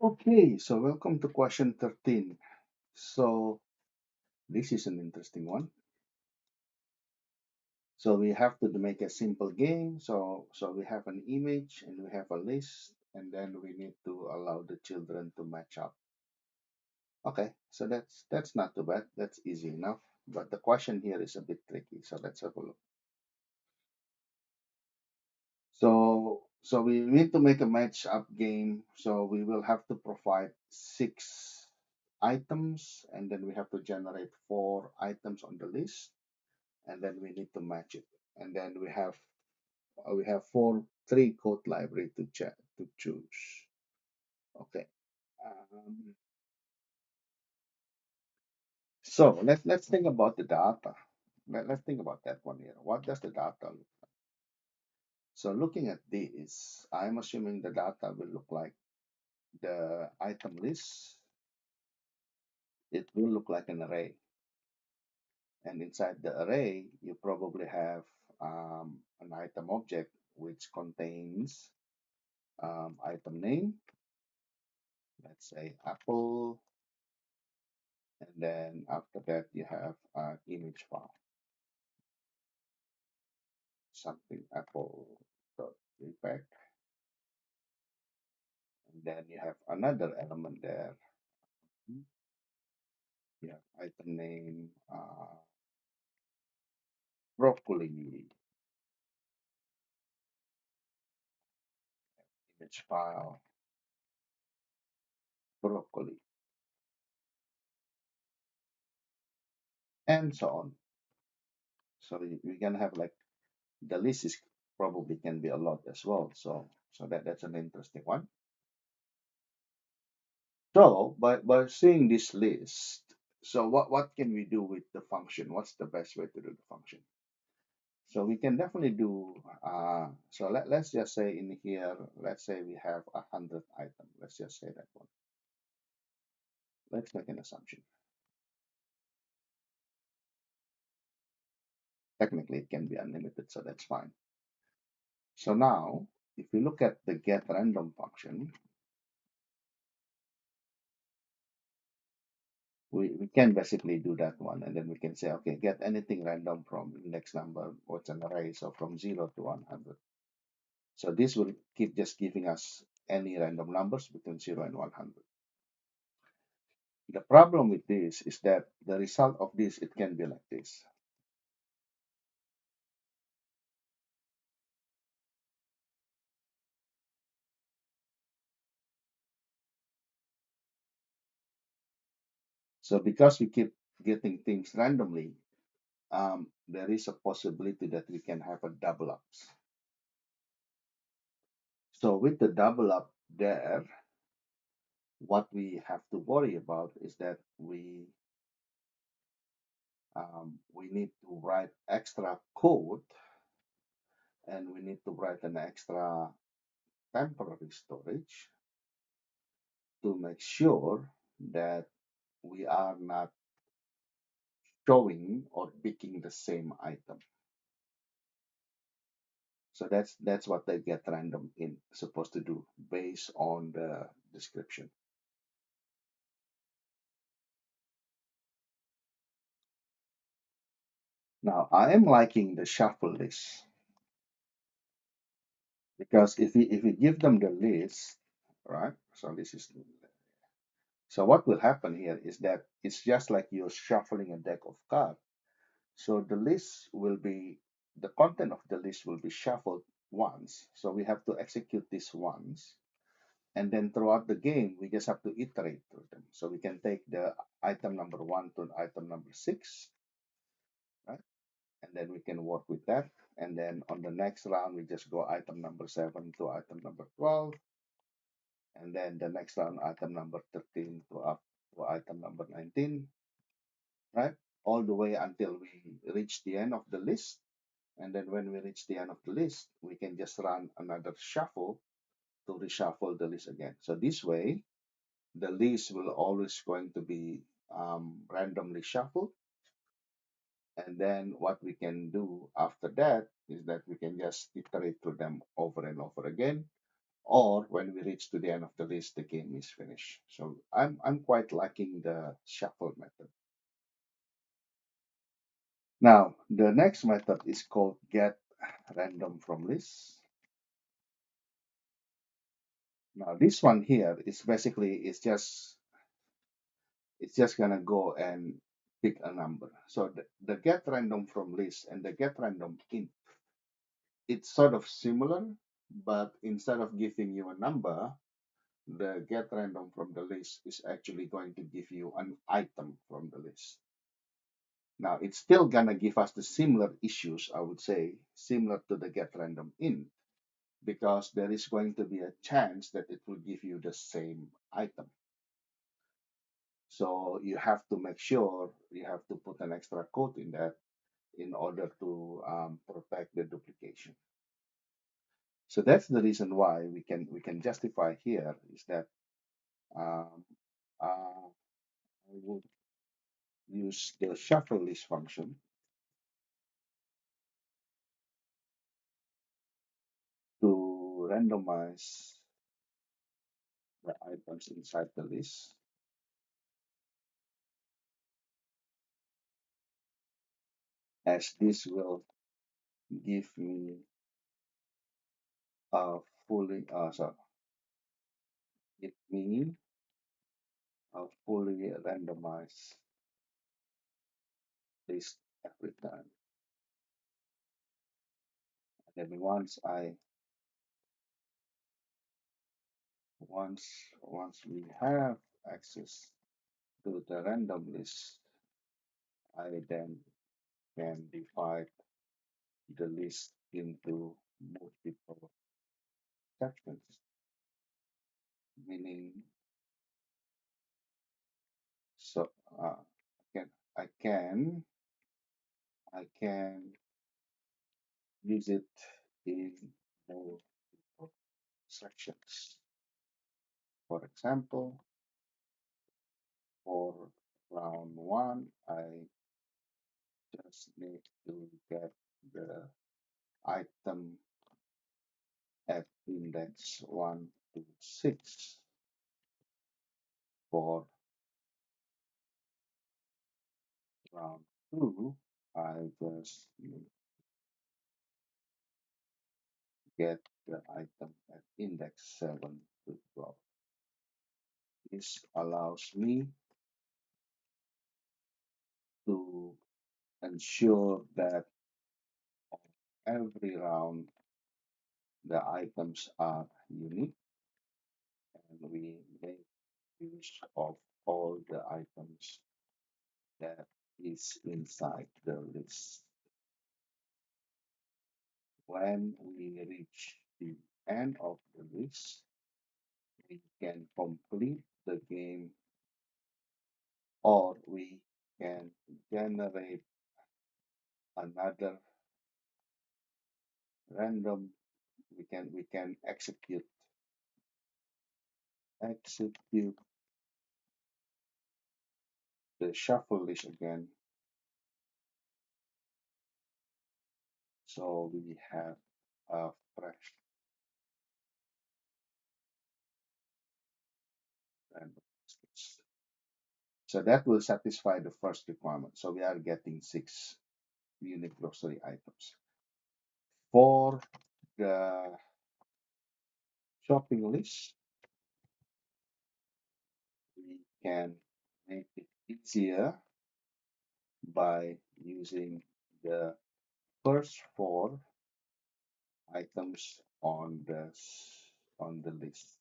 Okay, so welcome to question 13. So this is an interesting one. So we have to make a simple game. So we have an image and we have a list, and then we need to allow the children to match up. Okay, so that's not too bad. That's easy enough. But the question here is a bit tricky. So let's have a look. So we need to make a match up game. So we will have to provide 6 items, and then we have to generate 4 items on the list, and then we need to match it. And then we have three code library to choose. Okay. Um, so let's think about the data. Let's think about that one here. What does the data look like? So looking at this, I'm assuming the data will look like the item list. It will look like an array. And inside the array, you probably have an item object which contains item name, let's say apple, and then after that you have an image file, something apple.jpg, and then you have another element there. You have item name, broccoli, image file, broccoli, and so on. So we can have like the list is probably can be a lot as well. So that's an interesting one. So by seeing this list, so what can we do with the function? What's the best way to do the function? So we can definitely do, so let's just say in here, let's say we have 100 items. Let's just say that one. Let's make an assumption. Technically, it can be unlimited, so that's fine. So now, if you look at the getRandom function, we can basically do that one, and then we can say, okay, get anything random from index number, what's an array, so from 0 to 100. So this will keep just giving us any random numbers between 0 and 100. The problem with this is that the result of this, it can be like this. So because we keep getting things randomly, there is a possibility that we can have a double ups. So with the double up there, what we have to worry about is that we need to write extra code, and we need to write an extra temporary storage to make sure that we are not showing or picking the same item. So that's what the GetRandomInt supposed to do based on the description. Now I am liking the shuffle list because if we give them the list, right? So this is so what will happen here is that it's just like you're shuffling a deck of cards. So the list will be the content of the list will be shuffled once. So we have to execute this once. And then throughout the game, we just have to iterate through them. So we can take the item number 1 to item number 6, right? And then we can work with that. And then on the next round, we just go item number 7 to item number 12. And then the next round, item number 13 to up to item number 19, right? All the way until we reach the end of the list. And then when we reach the end of the list, we can just run another shuffle to reshuffle the list again. So this way, the list will always going to be randomly shuffled. And then what we can do after that is that we can just iterate through them over and over again or when we reach to the end of the list, the game is finished. So I'm quite liking the shuffle method. Now, the next method is called get random from list. Now, this one here is basically it's just gonna go and pick a number. So the get random from list and the get random int, it's sort of similar, but instead of giving you a number, the get random from the list is actually going to give you an item from the list. Now, it's still gonna give us the similar issues, I would say, similar to the get random int, because there is going to be a chance that it will give you the same item. So you have to make sure you have to put an extra code in that in order to protect the duplication. So that's the reason why we can justify here is that um, I would use the shuffle list function to randomize the items inside the list, as this will give me a fully sorry, give me a fully randomized list every time. And then once we have access to the random list, I then can divide the list into multiple sections, meaning so can I can I can use it in multiple sections. For example, for round one, I just need to get the item at index 1 to 6. For round 2, I just need to get the item at index 7 to 12. This allows me to ensure that on every round the items are unique and we make use of all the items that is inside the list. When we reach the end of the list, we can complete the game or we can generate another random. We can execute the shuffle list again. So we have a fresh random list. So that will satisfy the first requirement. So we are getting 6 unique grocery items. For the shopping list, we can make it easier by using the first 4 items on the list.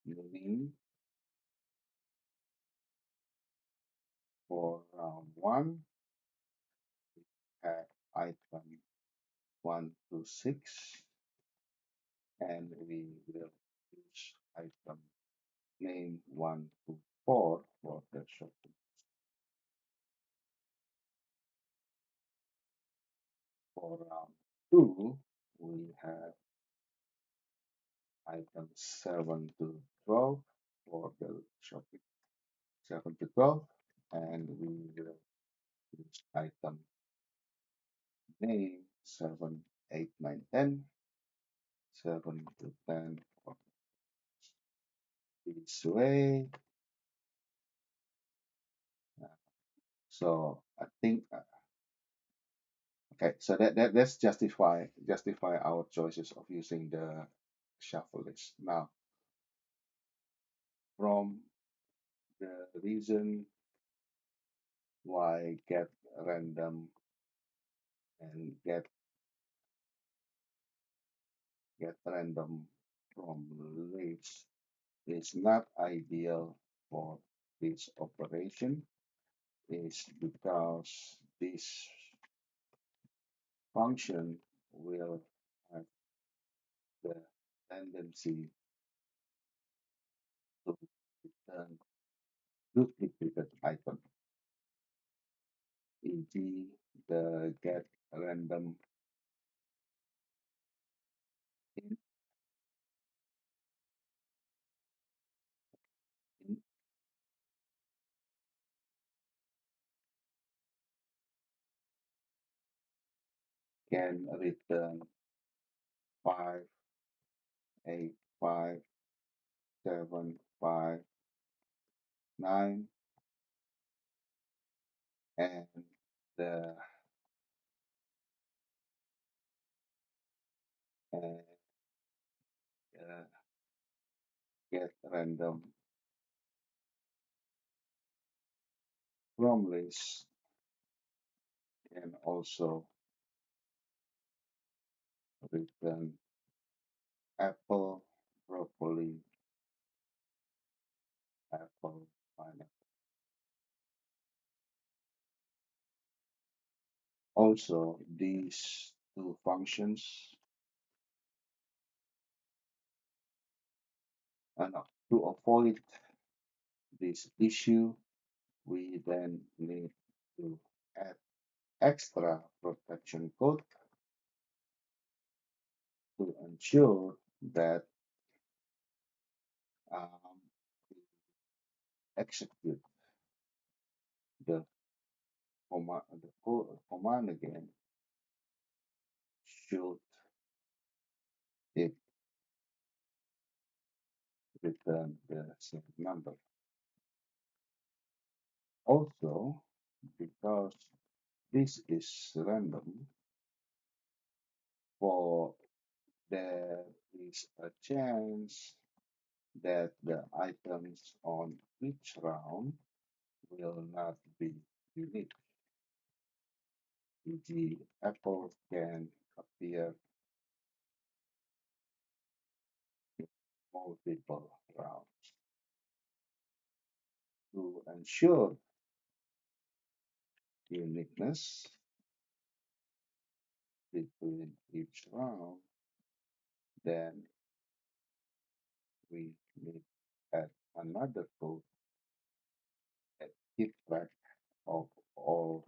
Meaning for round 1, we have item 1 to 6, and we will use item name 1 to 4 for the shopping. For round 2, we have items 7 to 12 for the shopping. 7 to 12, and we will use item name 7, 8, 9, 10 7 to 10 this way. So I think okay, so that's justify our choices of using the shuffle list. Now, from the reason why get random and get random from list is not ideal for this operation is because this function will have the tendency to return duplicated item, e.g. the get random int, int can return 5, 8, 5, 7, 5, 9, and the and, uh, get random from list can also return apple, broccoli, apple, pineapple. Also, these two functions, no, to avoid this issue, we then need to add extra protection code to ensure that um, we execute the command again should it return the same number. Also, because this is random, for there is a chance that the items on each round will not be unique. E.g., apple can appear in multiple rounds. To ensure uniqueness between each round, then we need to add another code that keep track of all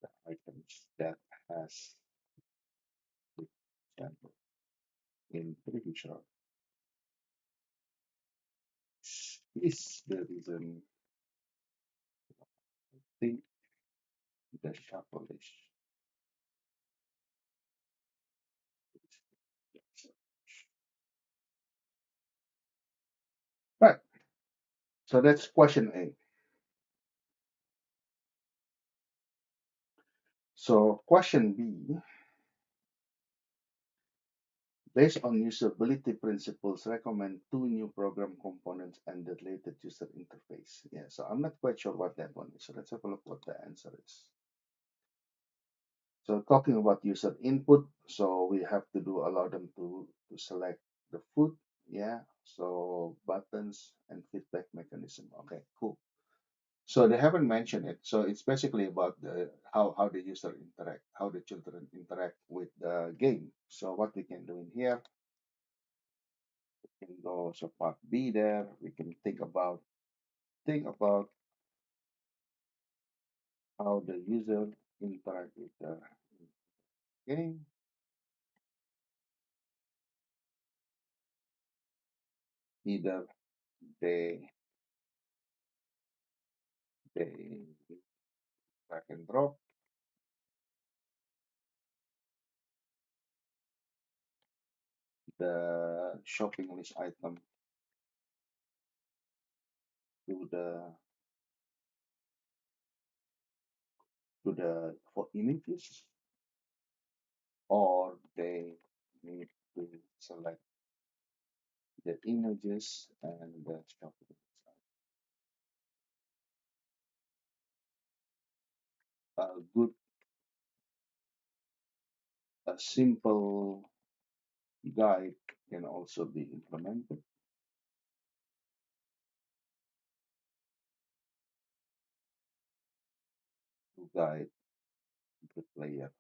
the items that has been sampled in previous round. Is the reason I think the shuffle is right. So that's question A. So question B, based on usability principles, recommend two new program components and the related user interface. Yeah, so I'm not quite sure what that one is. So let's have a look what the answer is. So talking about user input, so we have to allow them to select the food. Yeah, so buttons and feedback mechanism. Okay, cool. So they haven't mentioned it. So it's basically about the how the user interact, how the children interact with the game. So what we can do in here, we can go so part B there. We can think about how the user interact with the game. Either they they drag and drop, the shopping list item to the for images, or they need to select the images and the shopping list. A good, a simple guide can also be implemented to guide the player.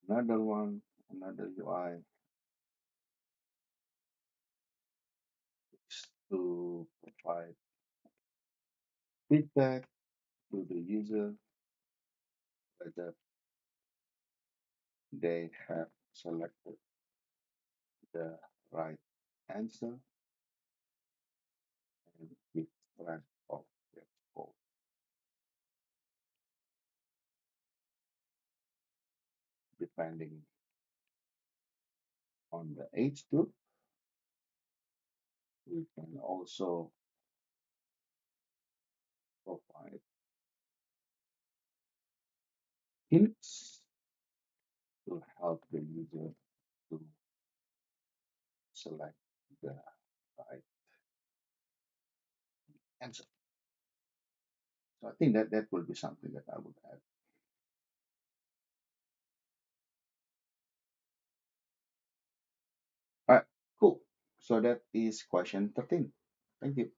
Another one, another UI is to provide feedback to the user whether they have selected the right answer and keep track of their score. Depending on the age group, we can also provide hints to help the user to select the right answer. So I think that that will be something that I would add. All right, cool. So that is question 13. Thank you.